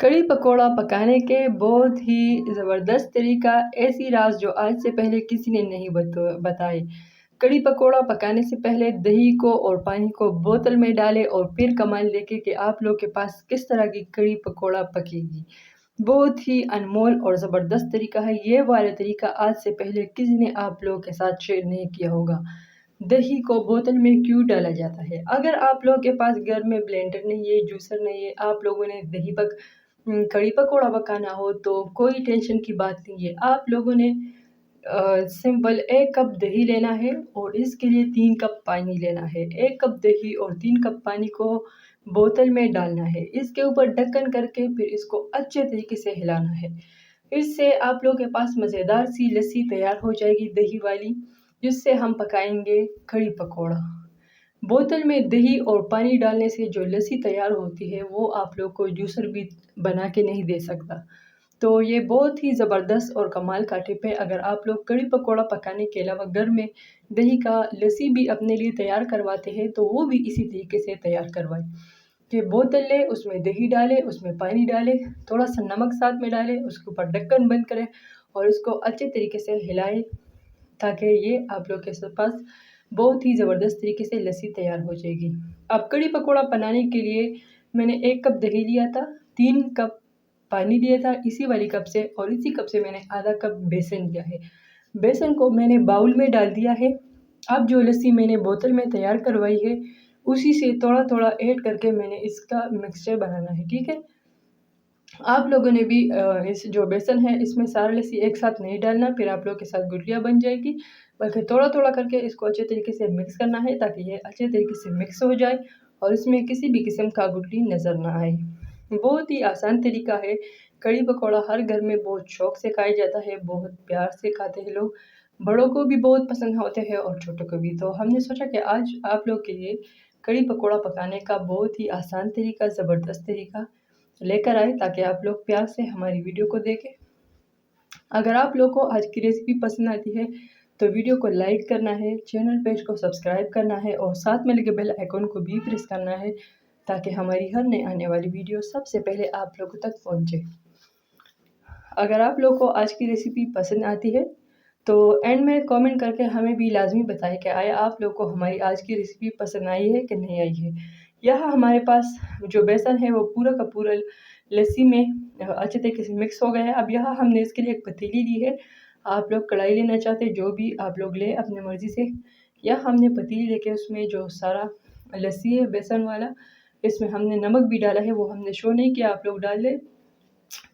कड़ी पकोड़ा पकाने के बहुत ही ज़बरदस्त तरीका, ऐसी राज जो आज से पहले किसी ने नहीं बताई। कड़ी पकोड़ा पकाने से पहले दही को और पानी को बोतल में डालें और फिर कमाल देखें कि आप लोग के पास किस तरह की कड़ी पकोड़ा पकेगी। बहुत ही अनमोल और ज़बरदस्त तरीका है। ये वाला तरीका आज से पहले किसी ने आप लोगों के साथ शेयर नहीं किया होगा। दही को बोतल में क्यों डाला जाता है? अगर आप लोगों के पास घर में ब्लेंडर नहीं है, जूसर नहीं है, आप लोगों ने कड़ी पकोड़ा पकाना हो तो कोई टेंशन की बात नहीं है। आप लोगों ने सिंपल 1 कप दही लेना है और इसके लिए 3 कप पानी लेना है। 1 कप दही और 3 कप पानी को बोतल में डालना है। इसके ऊपर ढक्कन करके फिर इसको अच्छे तरीके से हिलाना है। इससे आप लोगों के पास मज़ेदार सी लस्सी तैयार हो जाएगी दही वाली, जिससे हम पकाएंगे कड़ी पकोड़ा। बोतल में दही और पानी डालने से जो लस्सी तैयार होती है वो आप लोग को जूसर भी बना के नहीं दे सकता। तो ये बहुत ही ज़बरदस्त और कमाल का टिप है। अगर आप लोग कड़ी पकोड़ा पकाने के अलावा घर में दही का लस्सी भी अपने लिए तैयार करवाते हैं तो वो भी इसी तरीके से तैयार करवाएं कि बोतल लें, उसमें दही डालें, उसमें पानी डालें, थोड़ा सा नमक साथ में डालें, उसके ऊपर ढक्कन बंद करें और इसको अच्छे तरीके से हिलाएं ताकि ये आप लोग के पास बहुत ही ज़बरदस्त तरीके से लस्सी तैयार हो जाएगी। अब कड़ी पकोड़ा बनाने के लिए मैंने 1 कप दही लिया था, 3 कप पानी लिया था इसी वाली कप से और इसी कप से मैंने आधा कप बेसन लिया है। बेसन को मैंने बाउल में डाल दिया है। अब जो लस्सी मैंने बोतल में तैयार करवाई है, उसी से थोड़ा-थोड़ा ऐड करके मैंने इसका मिक्सचर बनाना है, ठीक है? आप लोगों ने भी इस जो बेसन है इसमें सारा लस्सी एक साथ नहीं डालना, फिर आप लोग के साथ गुठलियाँ बन जाएगी। बल्कि थोड़ा-थोड़ा करके इसको अच्छे तरीके से मिक्स करना है ताकि ये अच्छे तरीके से मिक्स हो जाए और इसमें किसी भी किस्म का गुठली नज़र ना आए। बहुत ही आसान तरीका है। कड़ी पकौड़ा हर घर में बहुत शौक से खाया जाता है, बहुत प्यार से खाते हैं लोग। बड़ों को भी बहुत पसंद होते हैं और छोटों को भी। तो हमने सोचा कि आज आप लोग के लिए कड़ी पकौड़ा पकाने का बहुत ही आसान तरीका, ज़बरदस्त तरीका लेकर आए ताकि आप लोग प्यार से हमारी वीडियो को देखें। अगर आप लोग को आज की रेसिपी पसंद आती है तो वीडियो को लाइक करना है, चैनल पेज को सब्सक्राइब करना है और साथ में लगे बेल आइकन को भी प्रेस करना है ताकि हमारी हर नई आने वाली वीडियो सबसे पहले आप लोगों तक पहुंचे। अगर आप लोग को आज की रेसिपी पसंद आती है तो एंड में कमेंट करके हमें भी लाजमी बताएं कि आया आप लोग को हमारी आज की रेसिपी पसंद आई है कि नहीं आई है। यहाँ हमारे पास जो बेसन है वो पूरा का पूरा लस्सी में अच्छे तरीके से मिक्स हो गया है। अब यहाँ हमने इसके लिए एक पतीली ली है। आप लोग कढ़ाई लेना चाहते जो भी आप लोग ले अपनी मर्ज़ी से। यहाँ हमने पतीली लेके उसमें जो सारा लस्सी है बेसन वाला, इसमें हमने नमक भी डाला है, वो हमने शो नहीं किया, आप लोग डाल लें।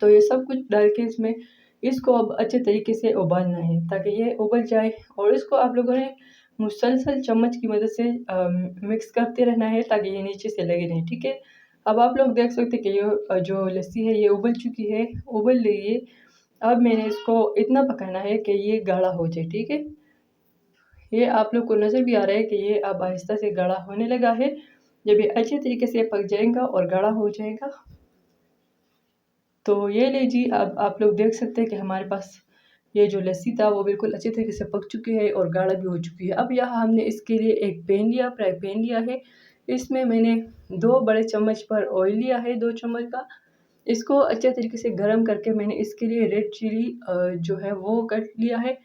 तो ये सब कुछ डाल के इसको अब अच्छे तरीके से उबालना है ताकि ये उबल जाए और इसको आप लोगों ने मुसलसल चम्मच की मदद से मिक्स करते रहना है ताकि ये नीचे से लगे नहीं, ठीक है? अब आप लोग देख सकते हैं कि ये जो लस्सी है ये उबल चुकी है, उबल रही है। अब मैंने इसको इतना पकाना है कि ये गाढ़ा हो जाए, ठीक है? ये आप लोग को नज़र भी आ रहा है कि ये अब आहिस्ता से गाढ़ा होने लगा है। जब ये अच्छे तरीके से पक जाएगा और गाढ़ा हो जाएगा तो ये लीजिए। अब आप लोग देख सकते हैं कि हमारे पास ये जो लस्सी था वो बिल्कुल अच्छे तरीके से पक चुकी है और गाढ़ा भी हो चुकी है। अब यहाँ हमने इसके लिए एक पैन लिया, फ्राई पैन लिया है। इसमें मैंने 2 बड़े चम्मच पर ऑयल लिया है, 2 चम्मच का। इसको अच्छे तरीके से गरम करके मैंने इसके लिए रेड चिली जो है वो कट लिया है,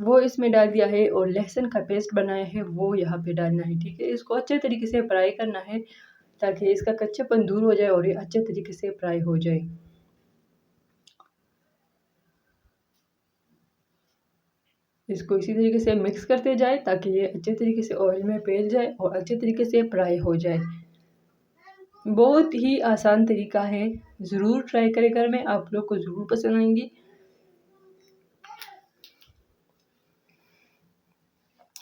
वो इसमें डाल दिया है और लहसुन का पेस्ट बनाया है वो यहाँ पे डालना है, ठीक है? इसको अच्छे तरीके से फ्राई करना है ताकि इसका कच्चापन दूर हो जाए और ये अच्छे तरीके से फ्राई हो जाए। इसको इसी तरीके से मिक्स करते जाए ताकि ये अच्छे तरीके से ऑयल में फैल जाए और अच्छे तरीके से फ्राई हो जाए। बहुत ही आसान तरीका है, ज़रूर ट्राई करें घर में, आप लोग को ज़रूर पसंद आएंगी।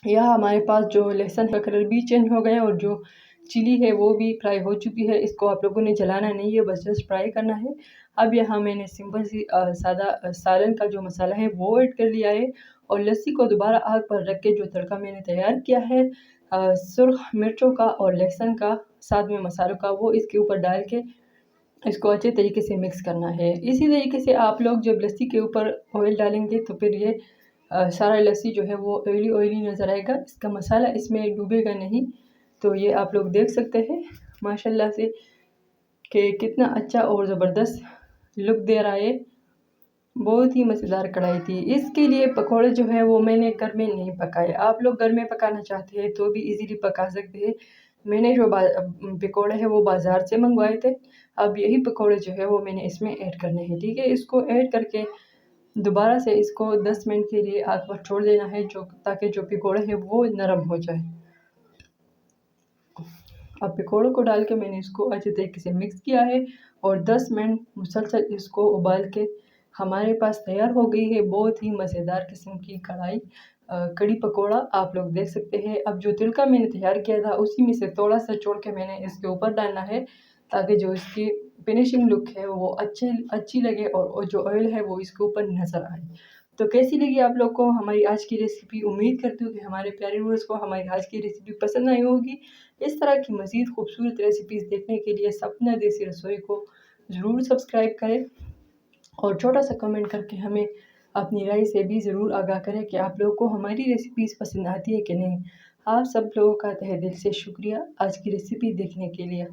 यह हमारे पास जो लहसुन का कलर भी चेंज हो गया और जो चिली है वो भी फ्राई हो चुकी है। इसको आप लोगों ने जलाना नहीं है, बस जस्ट फ्राई करना है। अब यहाँ मैंने सिंपल सी सादा सालन का जो मसाला है वो ऐड कर लिया है और लस्सी को दोबारा आग पर रख के जो तड़का मैंने तैयार किया है सुर्ख मिर्चों का और लहसुन का साथ में मसालों का, वो इसके ऊपर डाल के इसको अच्छे तरीके से मिक्स करना है। इसी तरीके से आप लोग जब लस्सी के ऊपर ऑयल डालेंगे तो फिर ये सारा लस्सी जो है वो ऑयली ऑयली नज़र आएगा, इसका मसाला इसमें डूबेगा नहीं। तो ये आप लोग देख सकते हैं माशाल्लाह से कि कितना अच्छा और ज़बरदस्त लुक दे रहा है। बहुत ही मज़ेदार कढ़ाई थी। इसके लिए पकौड़े जो है वो मैंने घर में नहीं पकाए। आप लोग घर में पकाना चाहते हैं तो भी इजीली पका सकते हैं। मैंने जो पकौड़े हैं वो बाज़ार से मंगवाए थे। अब यही पकौड़े जो है वो मैंने इसमें ऐड करने हैं, ठीक है। इसको ऐड करके दोबारा से इसको 10 मिनट के लिए आग पर छोड़ देना है, ताकि जो पकौड़े हैं वो नरम हो जाए। अब पकौड़ों को डाल के मैंने इसको अच्छे तरीके से मिक्स किया है और 10 मिनट मुसलसल इसको उबाल के हमारे पास तैयार हो गई है बहुत ही मज़ेदार किस्म की कढ़ी पकौड़ा। आप लोग देख सकते हैं। अब जो तिलका मैंने तैयार किया था उसी में से थोड़ा सा छोड़ के मैंने इसके ऊपर डालना है, ताकि जो इसकी फिनिशिंग लुक है वो अच्छी लगे और जो ऑयल है वो इसके ऊपर नज़र आए। तो कैसी लगी आप लोग को हमारी आज की रेसिपी? उम्मीद करती हूँ कि हमारे प्यारे व्यूअर्स को हमारी आज की रेसिपी पसंद आई होगी। इस तरह की मज़ीद खूबसूरत रेसिपीज़ देखने के लिए सपना देसी रसोई को ज़रूर सब्सक्राइब करें और छोटा सा कमेंट करके हमें अपनी राय से भी ज़रूर आगाह करें कि आप लोगों को हमारी रेसिपीज़ पसंद आती है कि नहीं। आप सब लोगों का तहे दिल से शुक्रिया आज की रेसिपी देखने के लिए।